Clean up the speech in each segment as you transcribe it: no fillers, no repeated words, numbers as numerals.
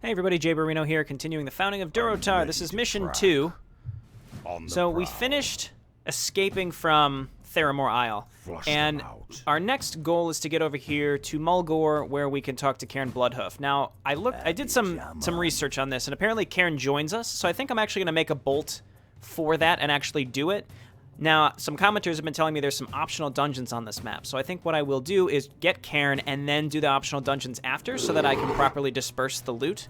Hey everybody, Jayborino here, continuing the Founding of Durotar. This is Mission 2. So we finished escaping from Theramore Isle, and our next goal is to get over here to Mulgore, where we can talk to Cairn Bloodhoof. Now, I did some research on this, and apparently Cairn joins us, so I think I'm actually going to make a bolt for that and actually do it. Now, some commenters have been telling me there's some optional dungeons on this map, so I think what I will do is get Cairn and then do the optional dungeons after so that I can properly disperse the loot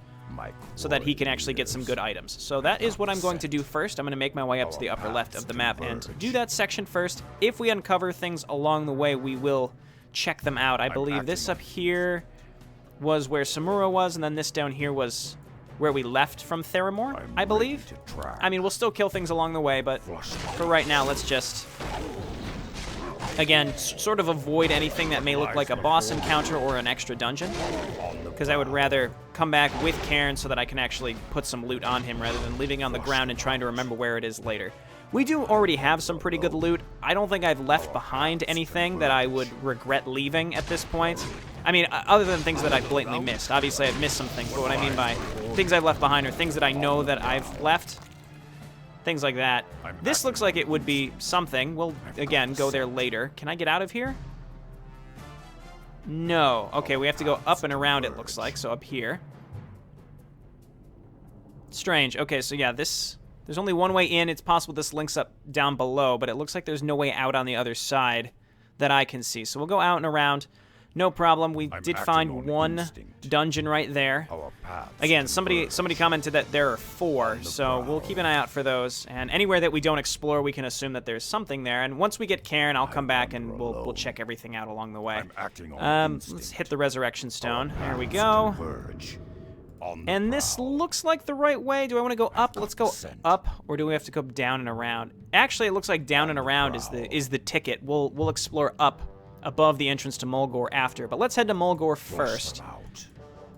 so that he can actually get some good items. So that is what I'm going to do first. I'm going to make my way up to the upper left of the map and do that section first. If we uncover things along the way, we will check them out. I believe this up here was where Samura was, and then this down here was where we left from Theramore, I believe. I mean, we'll still kill things along the way, but for right now, let's just, again, sort of avoid anything that may look like a boss encounter or an extra dungeon, because I would rather come back with Cairn so that I can actually put some loot on him rather than leaving it on the ground and trying to remember where it is later. We do already have some pretty good loot. I don't think I've left behind anything that I would regret leaving at this point. I mean, other than things that I blatantly missed. Obviously, I've missed some things, but what I mean by things I've left behind are things that I know that I've left. Things like that. This looks like it would be something. We'll, again, go there later. Can I get out of here? No. Okay, we have to go up and around, it looks like, so up here. Strange. Okay, so yeah, there's only one way in. It's possible this links up down below, but it looks like there's no way out on the other side that I can see. So we'll go out and around. No problem. We did find one dungeon right there. Again, somebody commented that there are 4, so we'll keep an eye out for those. And anywhere that we don't explore, we can assume that there's something there. And once we get Cairn, I'll come back and we'll check everything out along the way. Let's hit the Resurrection Stone. There we go. And this looks like the right way. Do I want to go up? Let's go up, or do we have to go down and around? Actually, it looks like down and around is the ticket. We'll explore up above the entrance to Mulgore after, but let's head to Mulgore first.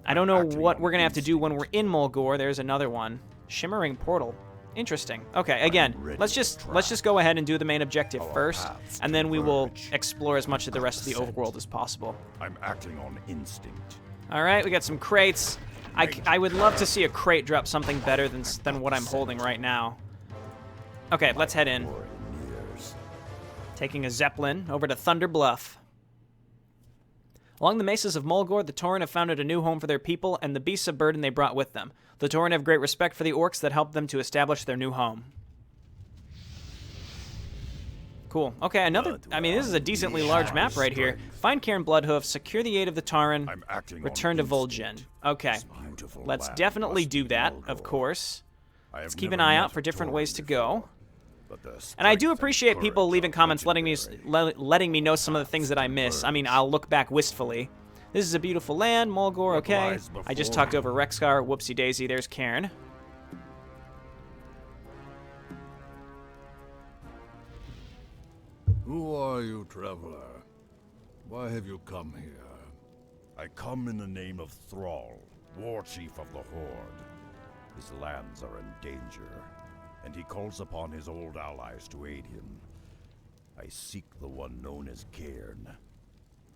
I don't know what we're gonna have to do when we're in Mulgore. There's another one. Shimmering portal. Interesting. Okay, again, let's just go ahead and do the main objective first, and then we will explore as much of the rest of the overworld as possible. I'm acting on instinct. All right, we got some crates. I would love to see a crate drop something better than what I'm holding right now. Okay, let's head in. Taking a Zeppelin over to Thunder Bluff. Along the mesas of Mulgore, the Tauren have founded a new home for their people and the beasts of burden they brought with them. The Tauren have great respect for the orcs that helped them to establish their new home. Cool. Okay, I mean, this is a decently large map right here. Find Cairn Bloodhoof, secure the aid of the Tauren, return to Vol'jin. Okay, let's definitely do that, of course. Let's keep an eye out for different ways to go. And I do appreciate people leaving comments letting me know some of the things that I miss. I mean, I'll look back wistfully. This is a beautiful land, Mulgore, okay. I just talked over Rexgar, whoopsie daisy, there's Cairn. Who are you, traveler? Why have you come here? I come in the name of Thrall, war chief of the Horde. His lands are in danger, and he calls upon his old allies to aid him. I seek the one known as Cairn.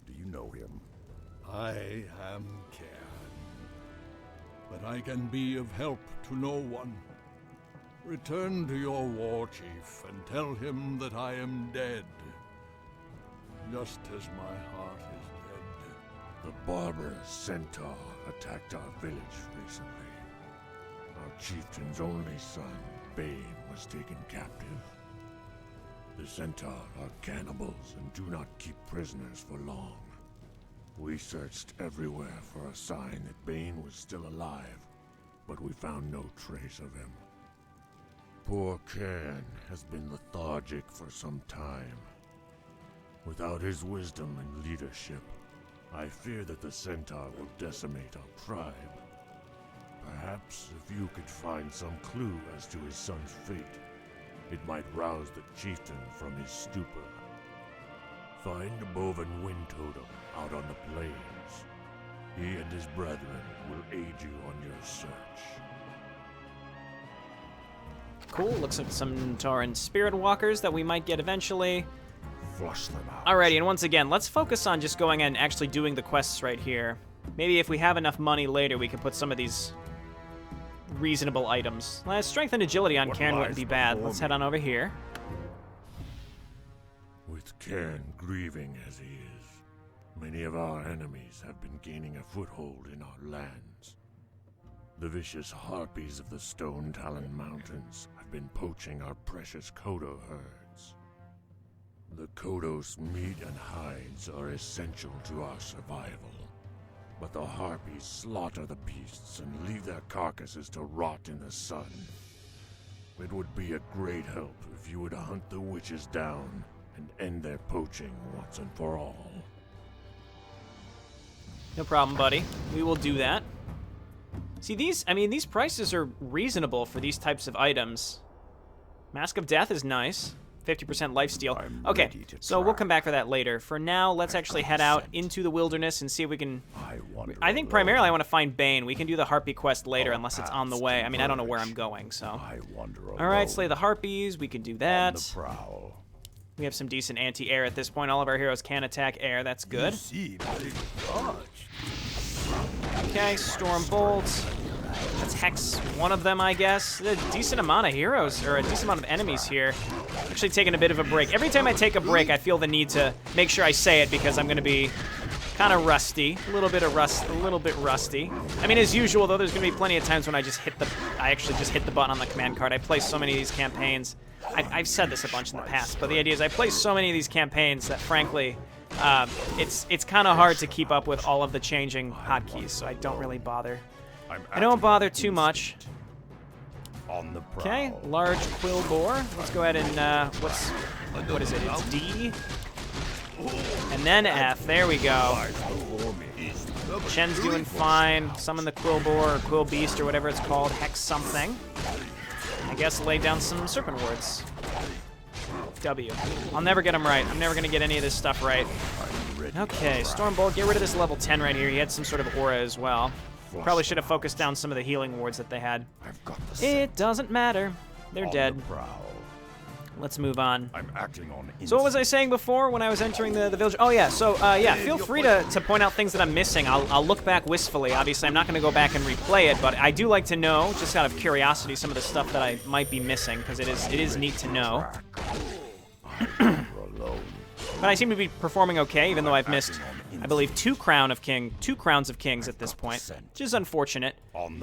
Do you know him? I am Cairn, but I can be of help to no one. Return to your war chief and tell him that I am dead, just as my heart is dead. The barbarous centaur attacked our village recently. Our chieftain's only son, Bane, was taken captive. The centaur are cannibals and do not keep prisoners for long. We searched everywhere for a sign that Bane was still alive, but we found no trace of him. Poor Cairn has been lethargic for some time. Without his wisdom and leadership, I fear that the centaur will decimate our tribe. Perhaps if you could find some clue as to his son's fate, it might rouse the chieftain from his stupor. Find the Boven Wind Totem out on the plains. He and his brethren will aid you on your search. Cool, looks like some Tauren Spirit Walkers that we might get eventually. Flush them out. Alrighty, and once again, let's focus on just going and actually doing the quests right here. Maybe if we have enough money later, we can put some of these reasonable items. Strength and agility on Cairn wouldn't be bad. Let's head on over here. With Cairn grieving as he is, many of our enemies have been gaining a foothold in our lands. The vicious harpies of the Stone Talon Mountains have been poaching our precious Kodo herds. The Kodo's meat and hides are essential to our survival, but the harpies slaughter the beasts and leave their carcasses to rot in the sun. It would be a great help if you would hunt the witches down and end their poaching once and for all. No problem, buddy. We will do that. See, these prices are reasonable for these types of items. Mask of Death is nice. 50% lifesteal. Okay, so we'll come back for that later. For now, let's actually head out into the wilderness and see if we can... I think primarily I want to find Bane. We can do the Harpy quest later unless it's on the way. I mean, I don't know where I'm going, so... Alright, slay the Harpies. We can do that. We have some decent anti-air at this point. All of our heroes can attack air. That's good. Okay, Storm Bolt. Let's hex one of them, I guess. A decent amount of heroes, or a decent amount of enemies here. Actually taking a bit of a break. Every time I take a break, I feel the need to make sure I say it because I'm going to be kind of rusty. A little bit rusty. I mean, as usual, though, there's going to be plenty of times when I actually just hit the button on the command card. I play so many of these campaigns. I've said this a bunch in the past, but the idea is I play so many of these campaigns that, frankly, it's kind of hard to keep up with all of the changing hotkeys, so I don't really bother. I don't bother too much. Okay, large quill boar. Let's go ahead and what is it? It's D, and then F. There we go. Chen's doing fine. Summon the quill boar or quill beast or whatever it's called. Hex something. I guess lay down some serpent wards. W. I'll never get them right. I'm never gonna get any of this stuff right. Okay, Stormbolt. Get rid of this level 10 right here. He had some sort of aura as well. Probably should have focused down some of the healing wards that they had. It doesn't matter. They're dead. Let's move on. So what was I saying before when I was entering the village? Oh yeah, so yeah, feel free to point out things that I'm missing. I'll look back wistfully. Obviously, I'm not going to go back and replay it, but I do like to know, just out of curiosity, some of the stuff that I might be missing, because it is neat to know. But I seem to be performing okay, even though I've missed, I believe, two crowns of kings at this point, which is unfortunate.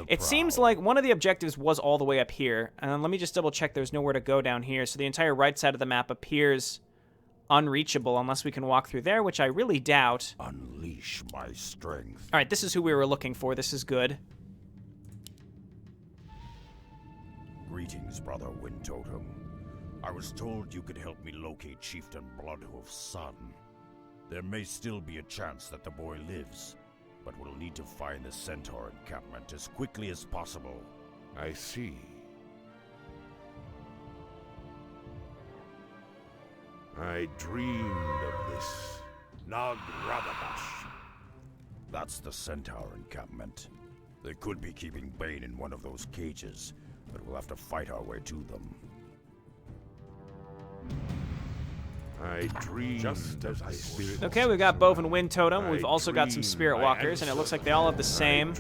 It seems like one of the objectives was all the way up here. And let me just double check there's nowhere to go down here. So the entire right side of the map appears unreachable unless we can walk through there, which I really doubt. Unleash my strength. All right, this is who we were looking for. This is good. Greetings, Brother Wind Totem. I was told you could help me locate Chieftain Bloodhoof's son. There may still be a chance that the boy lives, but we'll need to find the Centaur encampment as quickly as possible. I see. I dreamed of this. Nagrabadash. That's the Centaur encampment. They could be keeping Bane in one of those cages, but we'll have to fight our way to them. I dreamed just as I spirit. Okay, we've got Boven Wind Totem. We've also got some Spirit Walkers, and it looks like they all have the same.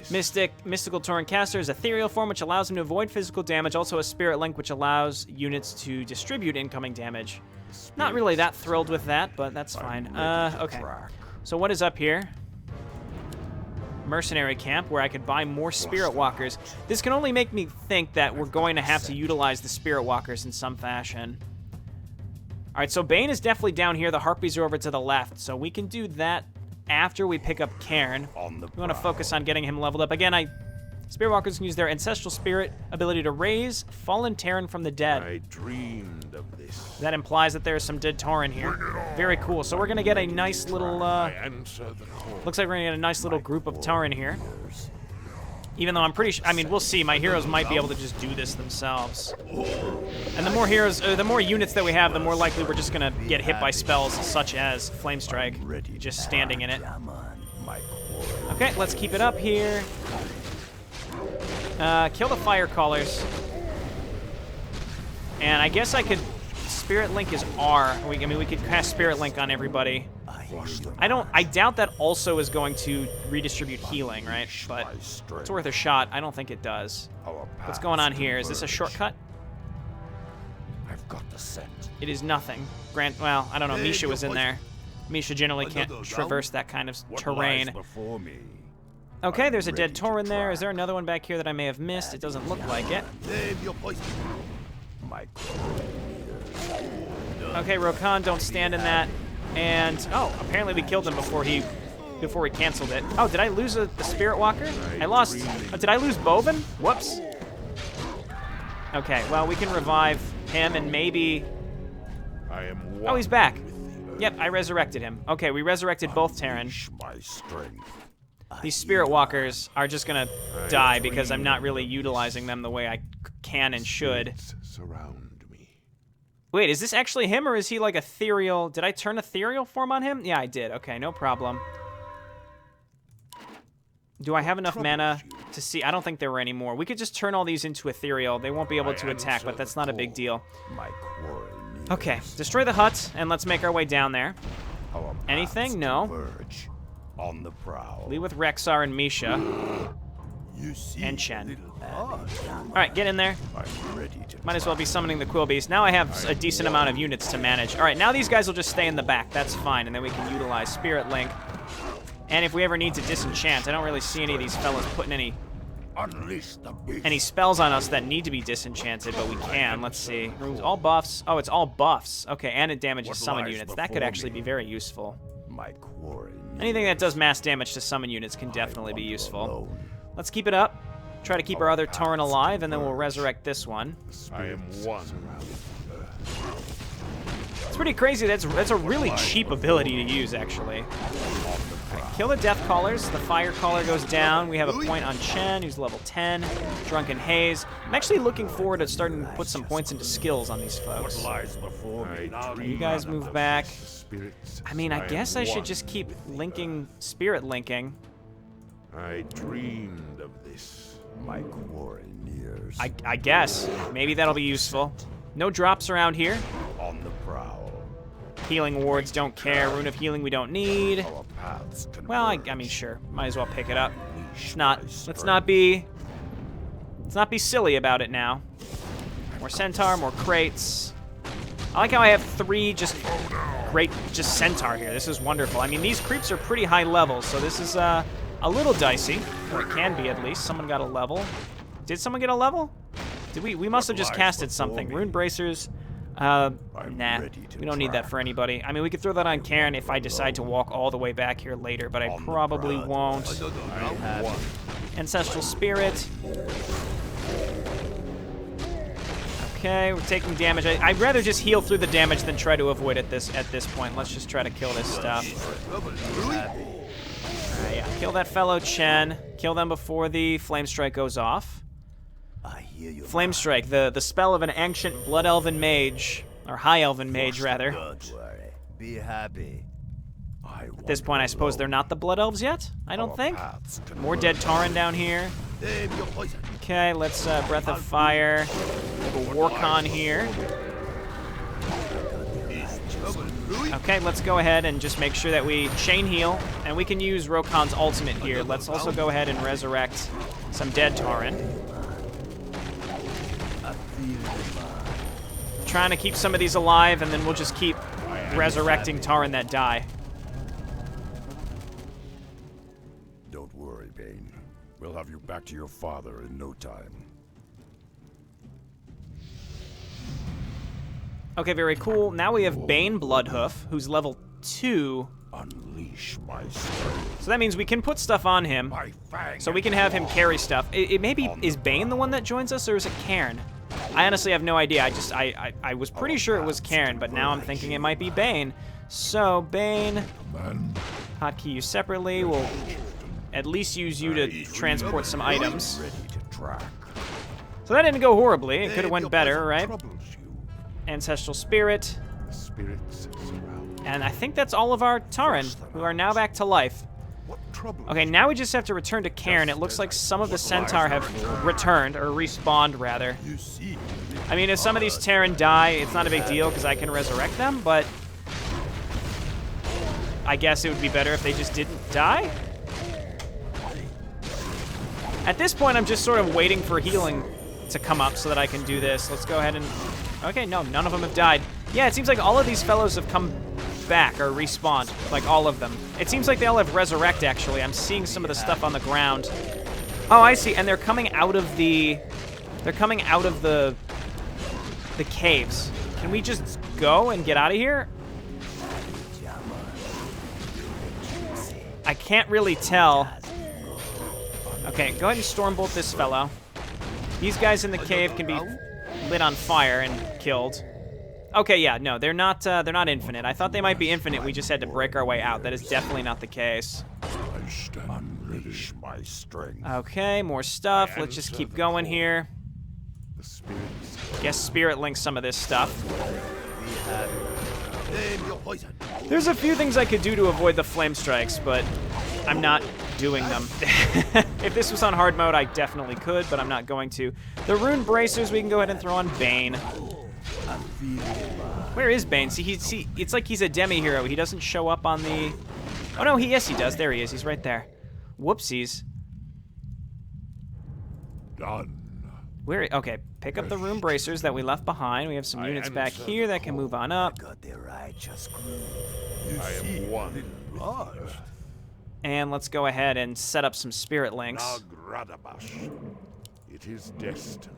Mystical Torrent Caster's ethereal form, which allows him to avoid physical damage. Also a Spirit Link, which allows units to distribute incoming damage. Not really that thrilled with that, but that's fine. Okay. So what is up here? Mercenary camp, where I could buy more Spirit Walkers. This can only make me think that we're going to have to utilize the Spirit Walkers in some fashion. All right, so Bane is definitely down here. The Harpies are over to the left, so we can do that after we pick up Cairn. We want to focus on getting him leveled up. Again, Spirit Walkers can use their Ancestral Spirit ability to raise fallen Terran from the dead. I dreamed of this. That implies that there's some dead Tauren here. Very cool. So we're going to get a nice little... looks like we're going to get a nice little group of Tauren here. Even though I'm pretty sure... I mean, we'll see. My heroes might be able to just do this themselves. And the more heroes... the more units that we have, the more likely we're just going to get hit by spells such as Flame Strike. Just standing in it. Okay, let's keep it up here. Kill the Fire Callers. And I guess I could Spirit Link is R. I mean, we could cast Spirit Link on everybody. I doubt that also is going to redistribute healing, right? But it's worth a shot. I don't think it does. What's going on here? Is this a shortcut? I've got the scent. It is nothing. Well, I don't know. Misha was in there. Misha generally can't traverse that kind of terrain. Okay, there's a dead Tauren there. Is there another one back here that I may have missed? It doesn't look like it. Okay, Rokan, don't stand in that. And, oh, apparently we killed him before he canceled it. Oh, did I lose the Spirit Walker? I lost. Did I lose Bovin? Whoops. Okay, well, we can revive him and maybe... Oh, he's back. Yep, I resurrected him. Okay, we resurrected both Terran. These Spirit Walkers are just gonna die because I'm not really utilizing them the way I can and should. Wait, is this actually him, or is he like ethereal? Did I turn ethereal form on him? Yeah, I did. Okay, no problem. Do I have enough mana to see? I don't think there were any more. We could just turn all these into ethereal. They won't be able to attack, but that's not a big deal. Okay, destroy the hut, and let's make our way down there. Anything? No. On the prowl. Leave with Rexar and Misha. And Chen. Alright, get in there. Might as well be summoning the Quillbeast. Now I have a decent amount of units to manage. Alright, now these guys will just stay in the back. That's fine, and then we can utilize Spirit Link. And if we ever need to disenchant, I don't really see any of these fellas putting any spells on us that need to be disenchanted, but we can. Let's see. All buffs. Oh, it's all buffs. Okay, and it damages summon units. That could actually be very useful. Anything that does mass damage to summon units can definitely be useful. Let's keep it up. Try to keep our other Tauren alive, and then we'll resurrect this one. I am one. It's pretty crazy. That's a really cheap ability to use, actually. Right, kill the Death Callers. The Fire Caller goes down. We have a point on Chen, who's level 10. Drunken Haze. I'm actually looking forward to starting to put some points into skills on these folks. You guys move back. I mean, I guess I should just keep linking, Spirit Linking. I dreamed of this. My quarry nears. I guess. Maybe that'll be useful. No drops around here. On the prowl. Healing wards, don't care. Rune of Healing we don't need. Well, I mean, sure. Might as well pick it up. Let's not be silly about it now. More Centaur, more crates. I like how I have 3 just Centaur here. This is wonderful. I mean, these creeps are pretty high level, so this is a little dicey. Or it can be, at least. Someone got a level. Did someone get a level? Did we? We must have just casted something. Rune Bracers. Nah. We don't need that for anybody. I mean, we could throw that on Cairn if I decide to walk all the way back here later, but I probably won't. Ancestral Spirit. Okay, we're taking damage. I'd rather just heal through the damage than try to avoid it at this point. Let's just try to kill this stuff. Yeah, kill that fellow Chen. Kill them before the Flame Strike goes off. Flame Strike, the spell of an ancient Blood Elven mage, or High Elven mage, rather. Be happy. At this point, I suppose they're not the Blood Elves yet? I don't think. More dead Tauren down here. Okay, let's Breath of Fire. We'll Warcon here. Okay, let's go ahead and just make sure that we chain heal, and we can use Rokan's ultimate here. Let's also go ahead and resurrect some dead Tauren. Trying to keep some of these alive, and then we'll just keep resurrecting Tauren that die. Don't worry, Bane. We'll have you back to your father in no time. Okay, very cool. Now we have Bane Bloodhoof, who's level 2. Unleash my strength. So that means we can put stuff on him. So we can have him carry stuff. It maybe is Bane the one that joins us, or is it Cairn? I honestly have no idea. I was pretty sure it was Cairn, but now I'm thinking it might be Bane. So Bane, hotkey you separately. We'll at least use you to transport some items. So that didn't go horribly. It could have went better, right? Ancestral Spirit. And I think that's all of our Tauren, who are now back to life. Okay, now we just have to return to Cairn. It looks like some of the Centaur have returned, or respawned, rather. I mean, if some of these Terran die, it's not a big deal, because I can resurrect them, but I guess it would be better if they just didn't die? At this point, I'm just sort of waiting for healing to come up so that I can do this. Let's go ahead and... Okay, no, none of them have died. Yeah, it seems like all of these fellows have come back or respawned, like all of them. It seems like they all have resurrect, actually. I'm seeing some of the stuff on the ground. Oh, I see, and they're coming out of the... They're coming out of the caves. Can we just go and get out of here? I can't really tell. Okay, go ahead and Stormbolt this fellow. These guys in the cave can be lit on fire and killed. Okay, yeah, no, they're not infinite. I thought they might be infinite. We just had to break our way out. That is definitely not the case. Unleash my strength. Okay, more stuff. Let's just keep going here. Guess Spirit links some of this stuff. There's a few things I could do to avoid the flame strikes, but I'm not doing them. If this was on hard mode, I definitely could, but I'm not going to. The rune bracers we can go ahead and throw on Bane. Where is Bane? See, it's like he's a demi-hero. He doesn't show up on the... Oh, no, yes, he does. There he is. He's right there. Whoopsies. Done. Okay, pick up the rune bracers that we left behind. We have some units back here that can move on up. I am one. And let's go ahead and set up some spirit links. It is destined.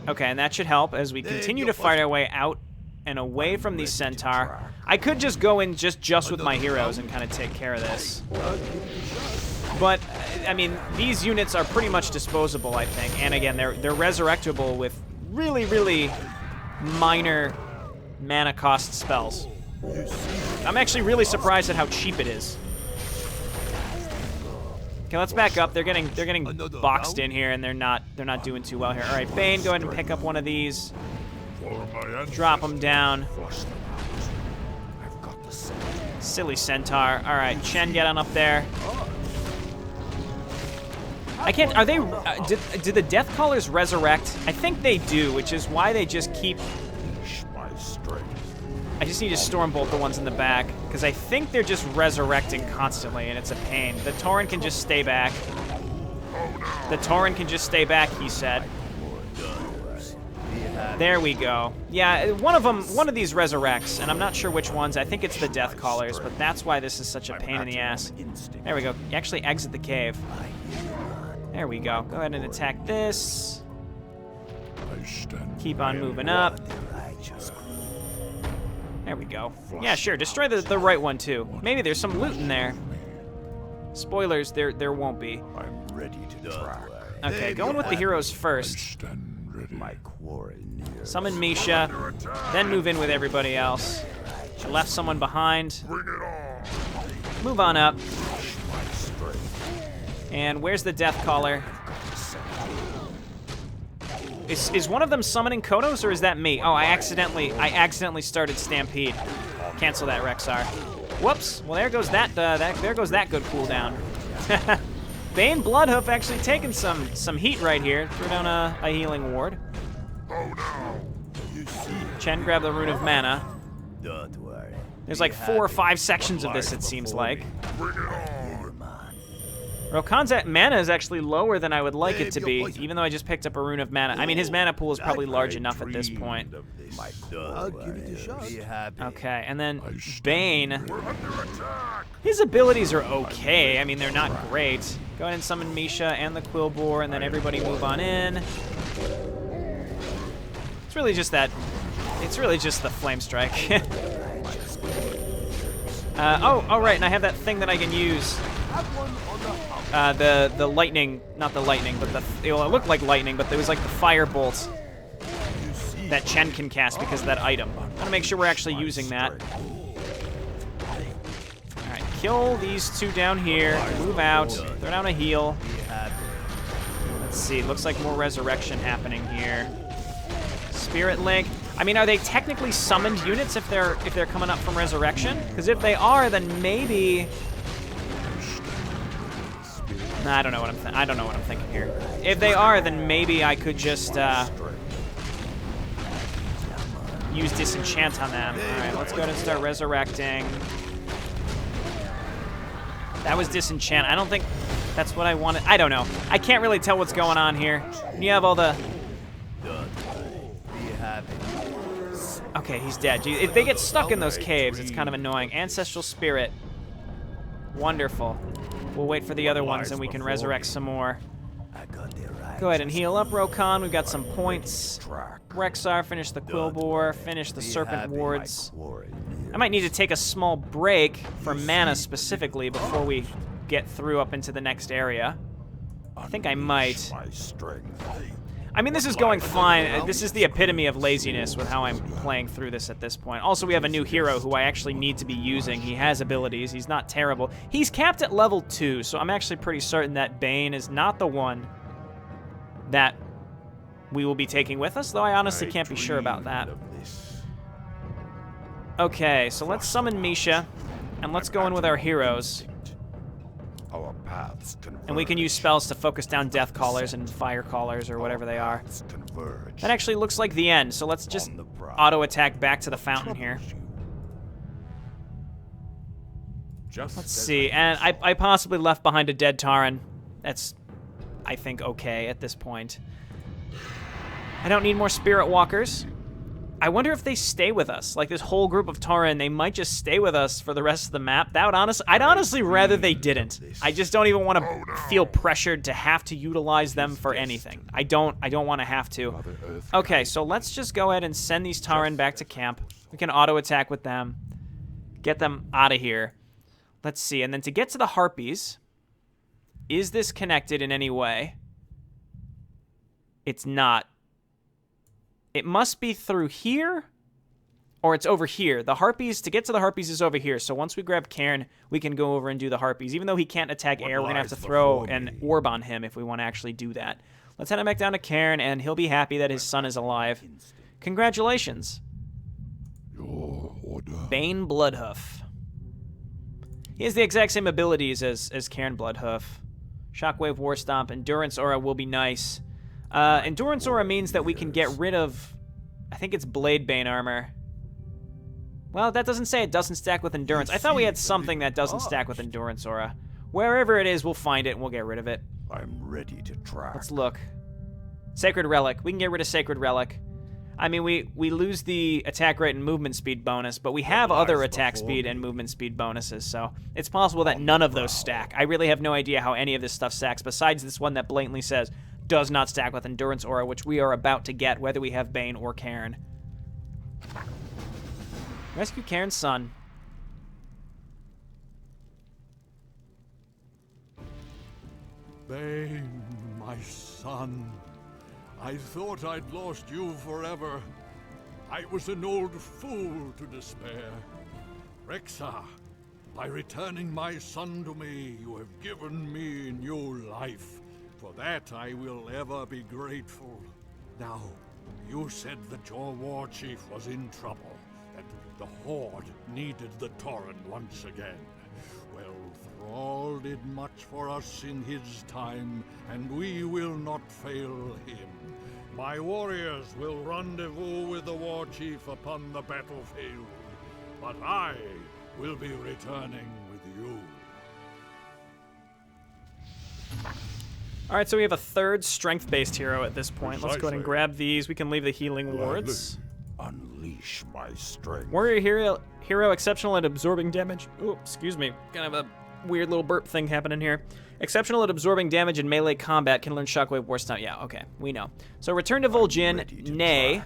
Okay, and that should help as we continue to fight our way out and away from these Centaur. I could just go in just with my heroes and kind of take care of this. But, I mean, these units are pretty much disposable, I think. And again, they're resurrectable with really, really minor mana cost spells. I'm actually really surprised at how cheap it is. Okay, let's back up. They're getting boxed in here, and they're not doing too well here. All right, Bane, go ahead and pick up one of these. Drop them down. Silly Centaur. All right, Chen, get on up there. I can't. Are they? Do the Death Callers resurrect? I think they do, which is why they just keep. I just need to Stormbolt the ones in the back, because I think they're just resurrecting constantly, and it's a pain. The Tauren can just stay back. The Tauren can just stay back, he said. There we go. Yeah, one of these resurrects, and I'm not sure which ones. I think it's the Death Callers, but that's why this is such a pain in the ass. There we go. You actually exit the cave. There we go. Go ahead and attack this. Keep on moving up. There we go. Yeah, sure. Destroy the right one, too. Maybe there's some loot in there. Spoilers, there won't be. I'm ready to try. Okay, going with the heroes first. My quarry near. Summon Misha, then move in with everybody else. You left someone behind. Move on up. And where's the Death Caller? Is one of them summoning Kodos, or is that me? Oh, I accidentally started Stampede. Cancel that, Rexar. Whoops. Well, there goes that good cooldown. Bane Bloodhoof actually taking some heat right here. Threw down a healing ward. Chen, grab the Rune of Mana. Don't worry. There's like 4 or 5 sections of this, it seems like. Rokan's mana is actually lower than I would like it to be, even though I just picked up a Rune of Mana. I mean, his mana pool is probably large enough at this point. I'll give it a shot. Okay, and then Bane. His abilities are okay. I mean, they're not great. Go ahead and summon Misha and the Quillbore, and then everybody move on in. It's really just that. It's really just the Flame Strike. Oh, right, and I have that thing that I can use. The lightning, not the lightning, but it looked like lightning, but it was like the fire bolts that Chen can cast because of that item. I want to make sure we're actually using that. All right, kill these 2 down here, move out, throw down a heal. Let's see, looks like more resurrection happening here. Spirit Link. I mean, are they technically summoned units if they're coming up from resurrection? Because if they are, then maybe Nah, I don't know what I'm thinking here. If they are, then maybe I could just use disenchant on them. All right, let's go ahead and start resurrecting. That was disenchant. I don't think that's what I wanted. I don't know. I can't really tell what's going on here. You have all the... Okay, he's dead. If they get stuck in those caves, it's kind of annoying. Ancestral Spirit. Wonderful. We'll wait for the other ones and we can resurrect some more. Go ahead and heal up, Rokan. We've got some points. Rexar, finish the Quillbore, finish the Serpent Wards. I might need to take a small break for mana specifically before we get through up into the next area. I think I might. I mean, this is going fine. This is the epitome of laziness with how I'm playing through this at this point. Also, we have a new hero who I actually need to be using. He has abilities. He's not terrible. He's capped at level 2, so I'm actually pretty certain that Bane is not the one that we will be taking with us, though I honestly can't be sure about that. Okay, so let's summon Misha, and let's go in with our heroes. And we can use spells to focus down Death Callers and Fire Callers or whatever they are. That actually looks like the end, so let's just auto-attack back to the fountain here. Let's see, and I possibly left behind a dead Tauren. That's, I think, okay at this point. I don't need more Spirit Walkers. I wonder if they stay with us. Like this whole group of Tauren, they might just stay with us for the rest of the map. That would I'd honestly rather they didn't. I just don't even want to feel pressured to have to utilize them for anything. I don't want to have to. Okay, so let's just go ahead and send these Tauren back to camp. We can auto attack with them. Get them out of here. Let's see. And then to get to the Harpies, is this connected in any way? It's not. It must be through here, or it's over here. The Harpies, to get to the Harpies is over here. So once we grab Cairn, we can go over and do the Harpies. Even though he can't attack air, we're going to have to throw an orb on him if we want to actually do that. Let's head him back down to Cairn, and he'll be happy that his son is alive. Congratulations. Bane Bloodhoof. He has the exact same abilities as Cairn Bloodhoof. Shockwave, War Stomp, Endurance Aura will be nice. Endurance Aura means that we can get rid of, I think it's Blade Bane armor. Well, that doesn't say it doesn't stack with Endurance. I thought we had something that doesn't stack with Endurance Aura. Wherever it is, we'll find it and we'll get rid of it. I'm ready to track. Let's look. Sacred Relic. We can get rid of Sacred Relic. I mean, we lose the attack rate and movement speed bonus, but we have other attack speed and movement speed bonuses, so it's possible that none of those stack. I really have no idea how any of this stuff stacks, besides this one that blatantly says does not stack with Endurance Aura, which we are about to get, whether we have Bane or Cairn. Rescue Cairn's son. Bane, my son. I thought I'd lost you forever. I was an old fool to despair. Rexar, by returning my son to me, you have given me new life. For that I will ever be grateful. Now, you said that your war chief was in trouble, that the Horde needed the Tauren once again. Well, Thrall did much for us in his time, and we will not fail him. My warriors will rendezvous with the war chief upon the battlefield, but I will be returning with you. All right, so we have a third strength-based hero at this point. Let's go ahead and grab these. We can leave the healing wards. Unleash my strength. Warrior hero exceptional at absorbing damage. Oh, excuse me. Kind of a weird little burp thing happening here. Exceptional at absorbing damage in melee combat. Can learn Shockwave, War Stomp. Yeah, okay. We know. So return to Vol'jin. Nay.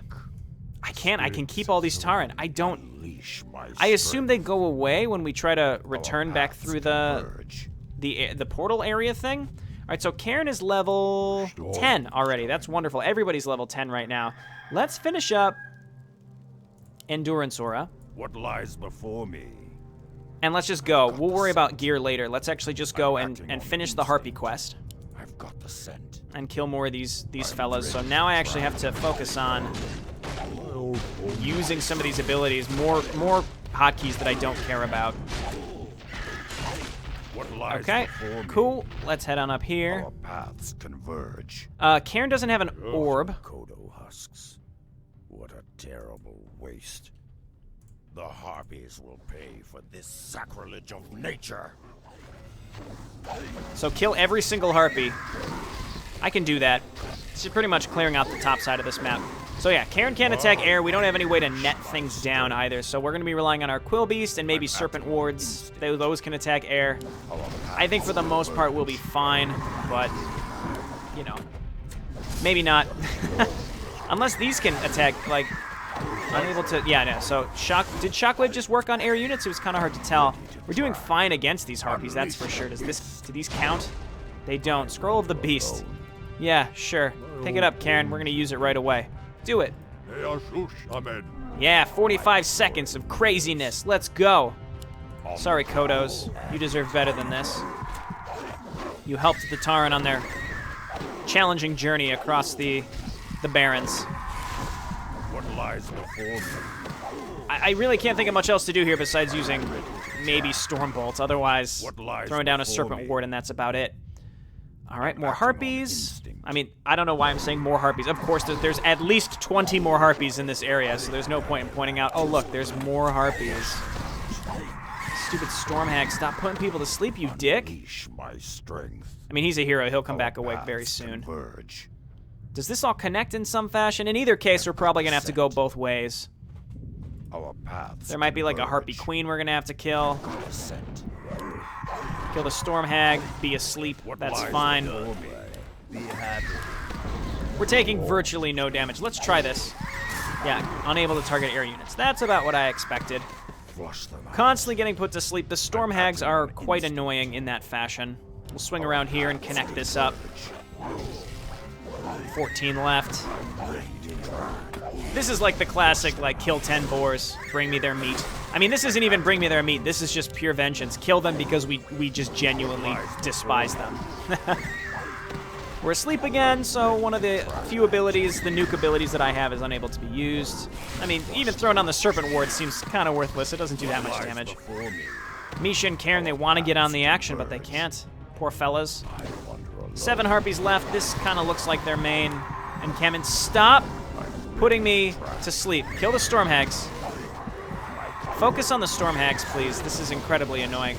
I can keep all these Tauren. I don't. I assume they go away when we try to return back through the portal area thing. All right, so Cairn is level 10 already. That's wonderful. Everybody's level 10 right now. Let's finish up Endurance Aura. What lies before me? And let's just go. We'll worry about gear later. Let's actually just go and finish the Harpy quest. I've got the scent. And kill more of these fellas. So now I actually have to focus on using some of these abilities. More hotkeys that I don't care about. lies Okay, before me? cool. Let's head on up here. Our paths converge. Cairn doesn't have an orb. Kodo husks. What a terrible waste. The harpies will pay for this sacrilege of nature. So kill every single harpy. I can do that. This is pretty much clearing out the top side of this map. So yeah, Cairn can't attack air. We don't have any way to net things down either. So we're going to be relying on our Quill Beast and maybe Serpent Wards. Those can attack air. I think for the most part we'll be fine, but, you know, maybe not. Unless these can attack, like, unable to, yeah, no. So did Shockwave just work on air units? It was kind of hard to tell. We're doing fine against these harpies, that's for sure. Do these count? They don't. Scroll of the Beast. Yeah, sure. Pick it up, Cairn. We're going to use it right away. Do it. Yeah, 45 seconds of craziness. Let's go. Sorry, Kodos. You deserve better than this. You helped the Tauren on their challenging journey across the Barrens. What lies before me? I really can't think of much else to do here besides using maybe Storm Bolts. Otherwise, throwing down a Serpent Ward and that's about it. All right, more harpies. I mean, I don't know why I'm saying more harpies. Of course, there's at least 20 more harpies in this area, so there's no point in pointing out, oh, look, there's more harpies. Stupid storm hag, stop putting people to sleep, you dick. My strength. I mean, he's a hero. He'll come back awake very soon. Does this all connect in some fashion? In either case, we're probably going to have to go both ways. Our paths There might be like a harpy queen we're going to have to kill. Kill the storm hag, be asleep, that's fine. Be happy. We're taking virtually no damage. Let's try this. Yeah, unable to target air units. That's about what I expected. Constantly getting put to sleep. The storm hags are quite annoying in that fashion. We'll swing around here and connect this up. 14 left. This is like the classic, like, kill 10 boars, bring me their meat. I mean, this isn't even bring me their meat. This is just pure vengeance. Kill them because we just genuinely despise them. We're asleep again, so one of the few abilities, the nuke abilities that I have, is unable to be used. I mean, even throwing on the Serpent Ward seems kind of worthless. It doesn't do that much damage. Misha and Cairn, they want to get on the action, but they can't. Poor fellas. 7 harpies left. This kind of looks like their main encampment. Stop putting me to sleep. Kill the storm hags. Focus on the storm hags, please. This is incredibly annoying.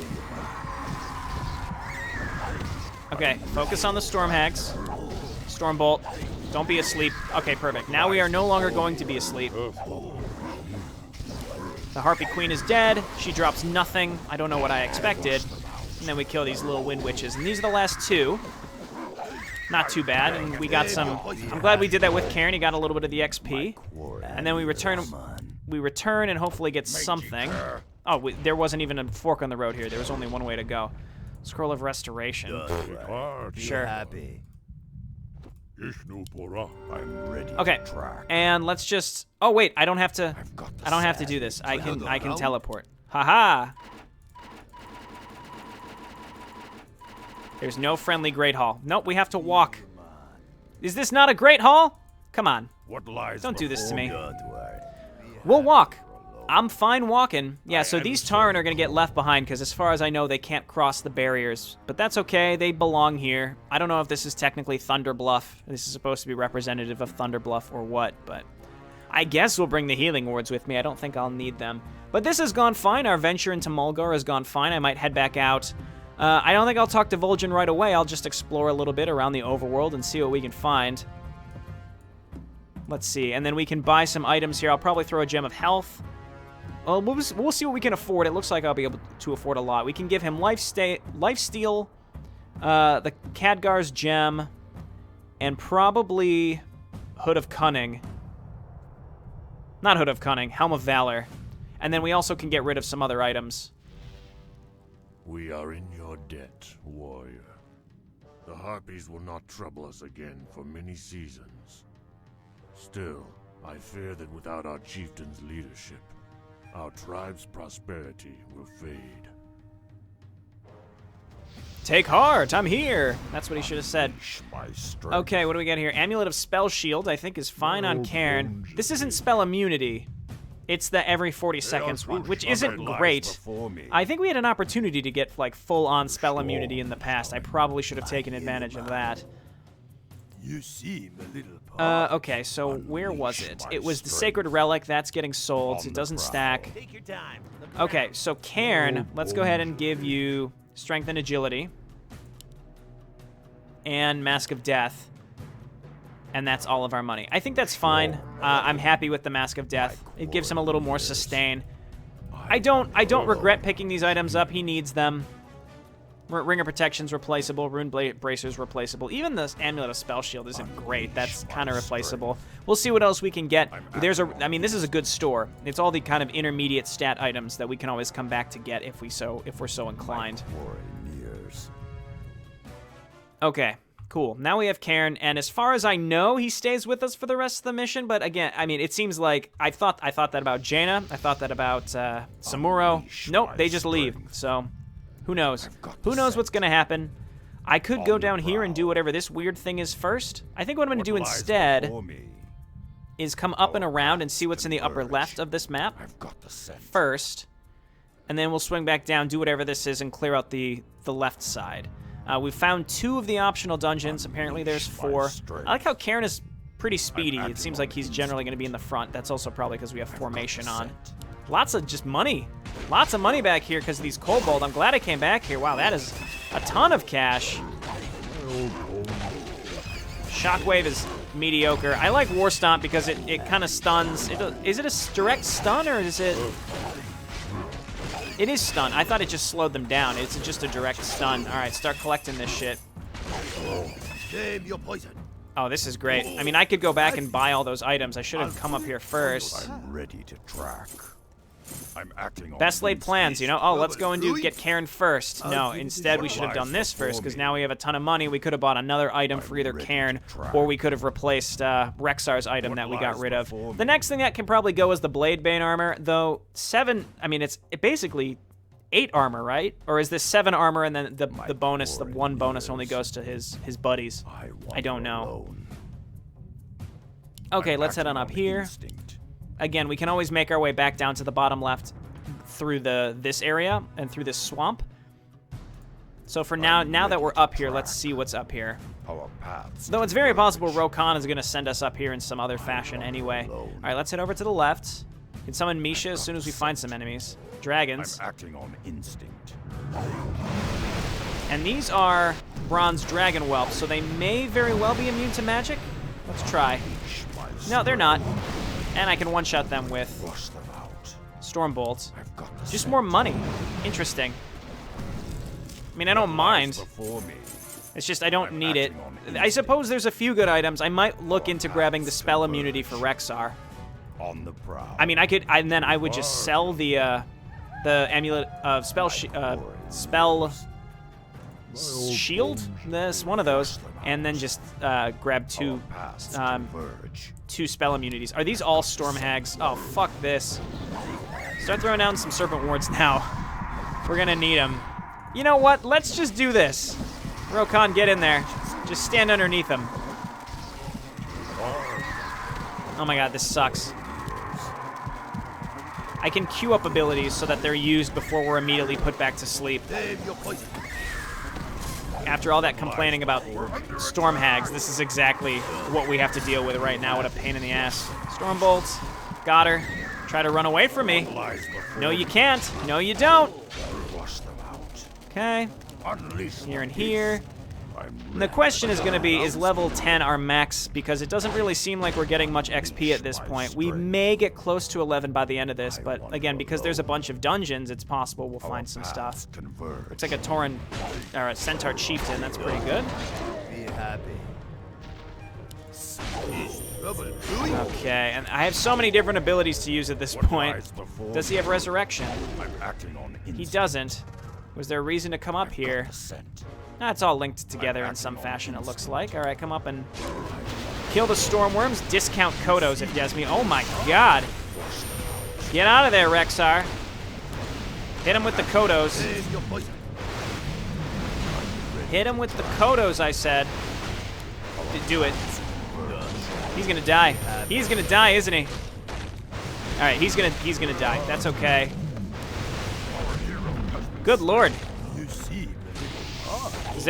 Okay, focus on the storm hags. Storm bolt. Don't be asleep. Okay, perfect. Now we are no longer going to be asleep. The harpy queen is dead. She drops nothing. I don't know what I expected. And then we kill these little wind witches. And these are the last 2. Not too bad, and we got some. I'm glad we did that with Cairn. He got a little bit of the XP, and then we return and hopefully get something. Oh, there wasn't even a fork on the road here. There was only one way to go. Scroll of Restoration. Sure. I'm ready. Okay, to track. and let's just. Oh wait, I don't have to. I don't have to do this. I can teleport. Haha. There's no friendly Great Hall. Nope, we have to walk. Is this not a Great Hall? Come on. What lies Don't do this to me. before We'll walk. I'm fine walking. Yeah, so these Tauren are going to get left behind because as far as I know, they can't cross the barriers. But that's okay. They belong here. I don't know if this is technically Thunder Bluff. This is supposed to be representative of Thunder Bluff or what, but I guess we'll bring the healing wards with me. I don't think I'll need them. But this has gone fine. Our venture into Mulgar has gone fine. I might head back out. I don't think I'll talk to Vol'jin right away. I'll just explore a little bit around the overworld and see what we can find. Let's see. And then we can buy some items here. I'll probably throw a Gem of Health. Well, we'll see what we can afford. It looks like I'll be able to afford a lot. We can give him Lifesteal, the Khadgar's Gem, and probably Hood of Cunning. Not Hood of Cunning, Helm of Valor. And then we also can get rid of some other items. We are in your debt, warrior. The Harpies will not trouble us again for many seasons. Still, I fear that without our chieftain's leadership, our tribe's prosperity will fade. Take heart, I'm here. That's what he should have said. my strength. Okay, what do we got here? Amulet of Spell Shield, I think, is fine on Cairn. This isn't spell immunity. It's the every 40 seconds one, which isn't great. Before me. I think we had an opportunity to get, like, full-on spell immunity in the past. I probably should have taken advantage of that. You seem a little Okay, so where was it? It was the Sacred Relic. That's getting sold. It doesn't stack. Take your time. Okay, so Cairn, let's go ahead and give you Strength and Agility. And Mask of Death. And that's all of our money. I think that's fine. I'm happy with the Mask of Death. It gives him a little more sustain. I don't regret picking these items up. He needs them. Ring of Protection's replaceable. Rune Bracer's replaceable. Even the Amulet of Spell Shield isn't great. That's kind of replaceable. We'll see what else we can get. I mean, this is a good store. It's all the kind of intermediate stat items that we can always come back to get if we're so inclined. Okay. Cool. Now we have Cairn, and as far as I know, he stays with us for the rest of the mission. But again, I mean, it seems like I thought that about Jaina. I thought that about Samuro. Nope, they just leave. So, who knows? Who knows what's gonna happen? I could go down here and do whatever this weird thing is first. I think what I'm gonna do instead is come up and around and see what's in the upper left of this map first, and then we'll swing back down, do whatever this is, and clear out the left side. We've found 2 of the optional dungeons. Apparently there's 4. I like how Cairn is pretty speedy. It seems like he's generally going to be in the front. That's also probably because we have formation on. Lots of just money. Lots of money back here because of these kobold. I'm glad I came back here. Wow, that is a ton of cash. Shockwave is mediocre. I like War Stomp because it kind of stuns. Is it a direct stun or is it... It is stun. I thought it just slowed them down. It's just a direct stun. All right, start collecting this shit. Oh, this is great. I mean, I could go back and buy all those items. I should have come up here first. I'm ready to track. I'm acting on Best laid plans, you know? Oh, let's go and get Cairn first. No, instead we should have done this first, because now we have a ton of money. We could have bought another item for either Cairn, or we could have replaced Rexar's item that we got rid of. The next thing that can probably go is the Blade Bane armor, though 7, I mean, it's basically 8 armor, right? Or is this 7 armor and then the bonus, the 1 bonus only goes to his buddies? I don't know. Okay, let's head on up here. Again, we can always make our way back down to the bottom left through this area and through this swamp. So for now that we're up here, let's see what's up here. Though it's very possible Rokan is going to send us up here in some other fashion anyway. All right, let's head over to the left. We can summon Misha as soon as we find some enemies. Dragons. I'm acting on instinct. And these are bronze dragon whelps, so they may very well be immune to magic. Let's try. No, they're not. And I can one-shot them with Storm Bolts. Just more money. Interesting. I mean, I don't mind. It's just I don't need it. I suppose there's a few good items. I might look into grabbing the spell immunity for Rexar. I mean, I could, and then I would just sell the amulet of spell shield. This one of those, and then just grab 2 spell immunities. Are these all Storm Hags? Oh, fuck this. Start throwing down some Serpent Wards now. We're gonna need them. You know what? Let's just do this. Rokan, get in there. Just stand underneath him. Oh my god, this sucks. I can queue up abilities so that they're used before we're immediately put back to sleep. After all that complaining about Storm Hags, this is exactly what we have to deal with right now. What a pain in the ass. Storm Bolts. Got her. Try to run away from me. No, you can't. No, you don't. Okay. Here and here. And the question is going to be, is level 10 our max? Because it doesn't really seem like we're getting much XP at this point. We may get close to 11 by the end of this, but again, because there's a bunch of dungeons, it's possible we'll find some stuff. Looks like a Tauren, or a Centaur Chieftain. That's pretty good. Be happy. Okay, and I have so many different abilities to use at this point. Does he have Resurrection? He doesn't. Was there a reason to come up here? That's all linked together in some fashion, it looks like. All right, come up and kill the Stormworms. Discount Kodos, if you ask me. Oh my god. Get out of there, Rexar. Hit him with the Kodos. Hit him with the Kodos, I said. Do it. He's gonna die. He's gonna die, isn't he? All right, he's gonna die. That's okay. Good lord. Is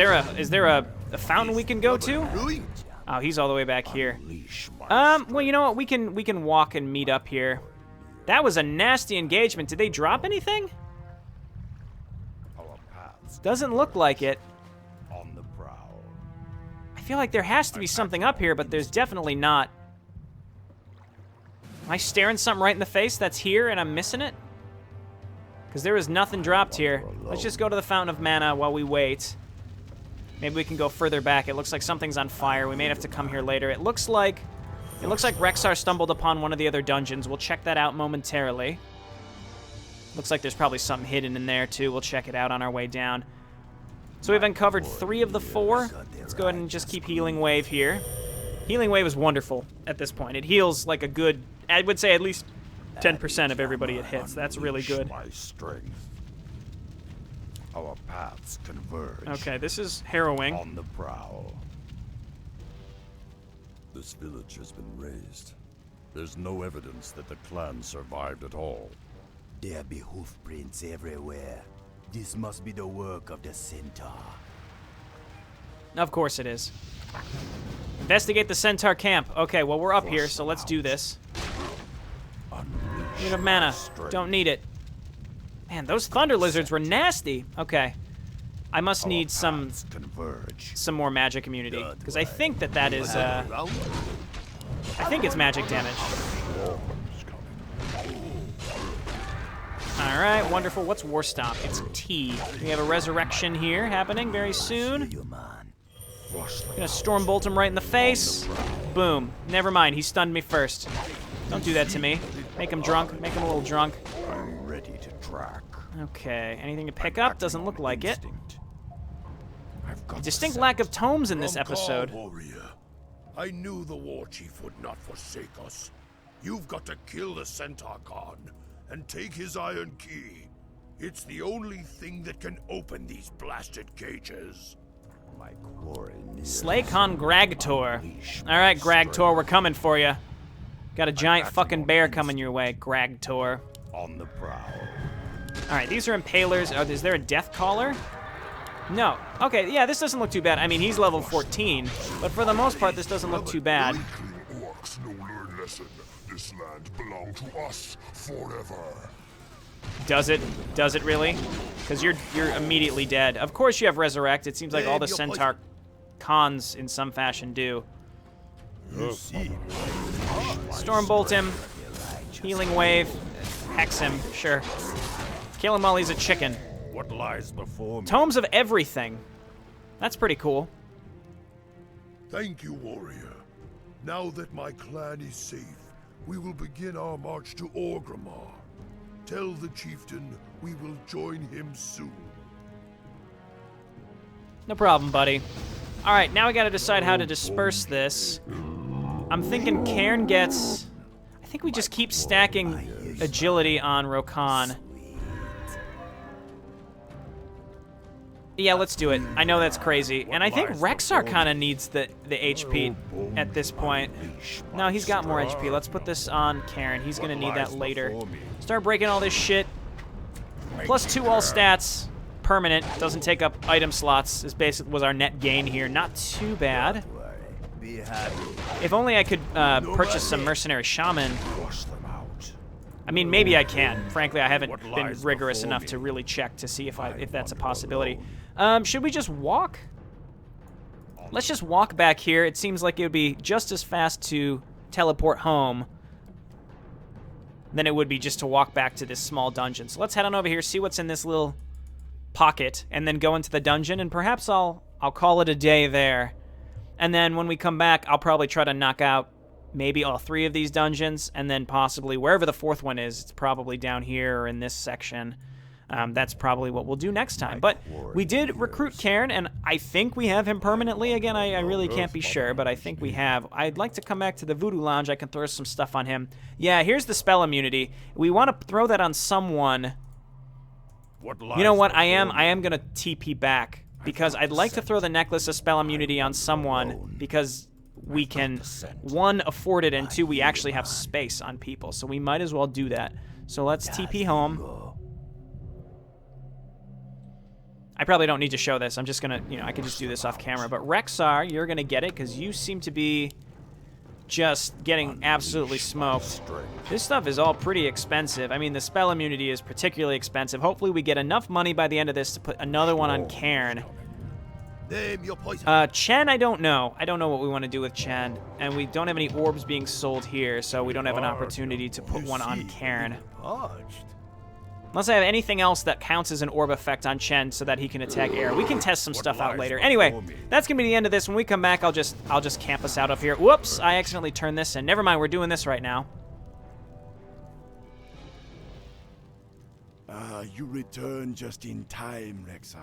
there a fountain we can go to? Oh, he's all the way back here. Well, you know what? We can walk and meet up here. That was a nasty engagement. Did they drop anything? Doesn't look like it. On the prowl. I feel like there has to be something up here, but there's definitely not. Am I staring something right in the face that's here and I'm missing it? Because there is nothing dropped here. Let's just go to the Fountain of Mana while we wait. Maybe we can go further back. It looks like something's on fire. We may have to come here later. It looks like Rexar stumbled upon one of the other dungeons. We'll check that out momentarily. Looks like there's probably something hidden in there too. We'll check it out on our way down. So we've uncovered 3 of the 4. Let's go ahead and just keep Healing Wave here. Healing Wave is wonderful at this point. It heals like a good, I would say at least 10% of everybody it hits. That's really good. My strength. Our paths converge. Okay, this is harrowing. On the prowl. This village has been razed. There's no evidence that the clan survived at all. There be hoof prints everywhere. This must be the work of the Centaur. Of course it is. Investigate the Centaur camp. Okay, well, we're up here, so let's do this. Need of mana. Don't need it. Man, those thunder lizards were nasty. Okay. I must need some more magic immunity, because I think that is, I think it's magic damage. Alright, wonderful. What's War Stomp? It's T. We have a resurrection here happening very soon. Gonna Storm Bolt him right in the face. Boom. Never mind, he stunned me first. Don't do that to me. Make him drunk. Make him a little drunk. I'm ready to track. Okay, anything to pick up? Doesn't look like it. A distinct lack of tomes in this episode. Warrior. I knew the war chief would not forsake us. You've got to kill the Centaur Khan and take his iron key. It's the only thing that can open these blasted cages. My quarry near. Slay Khan Gragtor. Alright, Gragtor, we're coming for you. Got a giant fucking bear coming your way, Gragtor. On the prowl. Alright, these are impalers. Oh, is there a death caller? No. Okay, yeah, this doesn't look too bad. I mean, he's level 14, but for the most part, this doesn't look too bad. Orcs no learn lesson. This land belong to us forever. Does it? Does it really? Because you're immediately dead. Of course you have Resurrect. It seems like all the Centaur Khans in some fashion do. Stormbolt him. Healing Wave. Hex him. Sure. Kill him while he's a chicken. What lies before me? Tomes of everything. That's pretty cool. Thank you, warrior. Now that my clan is safe, we will begin our march to Orgrimmar. Tell the chieftain we will join him soon. No problem, buddy. All right, now we got to decide how to disperse this. I'm thinking Cairn gets... I think we just keep stacking agility on Rokan. Yeah, let's do it. I know that's crazy. And I think Rexar kind of needs the HP at this point. No, he's got more HP. Let's put this on Cairn. He's going to need that later. Start breaking all this shit. +2 all stats. Permanent. Doesn't take up item slots. This basically was our net gain here. Not too bad. If only I could purchase some Mercenary Shaman. I mean, maybe I can. Frankly, I haven't been rigorous enough to really check to see if that's a possibility. Should we just walk? Let's just walk back here. It seems like it would be just as fast to teleport home than it would be just to walk back to this small dungeon. So let's head on over here, see what's in this little pocket, and then go into the dungeon, and perhaps I'll call it a day there. And then when we come back, I'll probably try to knock out maybe all 3 of these dungeons, and then possibly wherever the 4th one is, it's probably down here or in this section. That's probably what we'll do next time. But we did recruit Cairn, and I think we have him permanently. Again, I really can't be sure, but I think we have. I'd like to come back to the Voodoo Lounge. I can throw some stuff on him. Yeah, here's the spell immunity. We want to throw that on someone. You know what? I am going to TP back, because I'd like to throw the Necklace of Spell Immunity on someone, because we can, one, afford it, and two, we actually have space on people. So we might as well do that. So let's TP home. I probably don't need to show this. I'm just going to, I can just do this off camera. But Rexar, you're going to get it because you seem to be just getting absolutely smoked. This stuff is all pretty expensive. I mean, the spell immunity is particularly expensive. Hopefully we get enough money by the end of this to put another one on Cairn. Chen, I don't know. I don't know what we want to do with Chen. And we don't have any orbs being sold here, so we don't have an opportunity to put one on Cairn. Unless I have anything else that counts as an orb effect on Chen so that he can attack air. We can test some stuff out later. Anyway, that's going to be the end of this. When we come back, I'll just camp us out up here. Whoops, I accidentally turned this in. Never mind, we're doing this right now. You returned just in time, Rexar.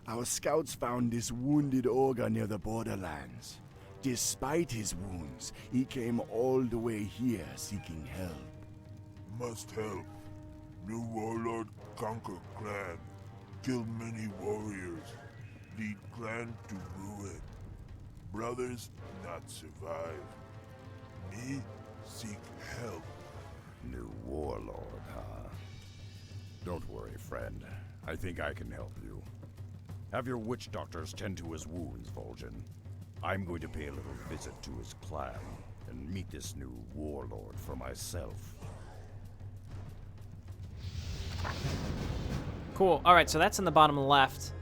Our scouts found this wounded ogre near the borderlands. Despite his wounds, he came all the way here seeking help. Must help. New warlord conquer clan. Kill many warriors. Lead clan to ruin. Brothers not survive. Me seek help. New warlord, huh? Don't worry, friend. I think I can help you. Have your witch doctors tend to his wounds, Vol'jin. I'm going to pay a little visit to his clan and meet this new warlord for myself. Cool. All right, so that's in the bottom left.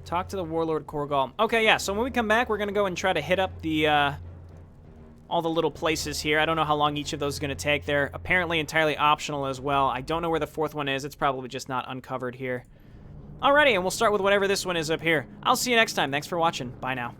Talk to the Warlord Korgal. Okay, yeah, so when we come back, we're going to go and try to hit up the all the little places here. I don't know how long each of those is going to take. They're apparently entirely optional as well. I don't know where the fourth one is. It's probably just not uncovered here. Alrighty, and we'll start with whatever this one is up here. I'll see you next time. Thanks for watching. Bye now.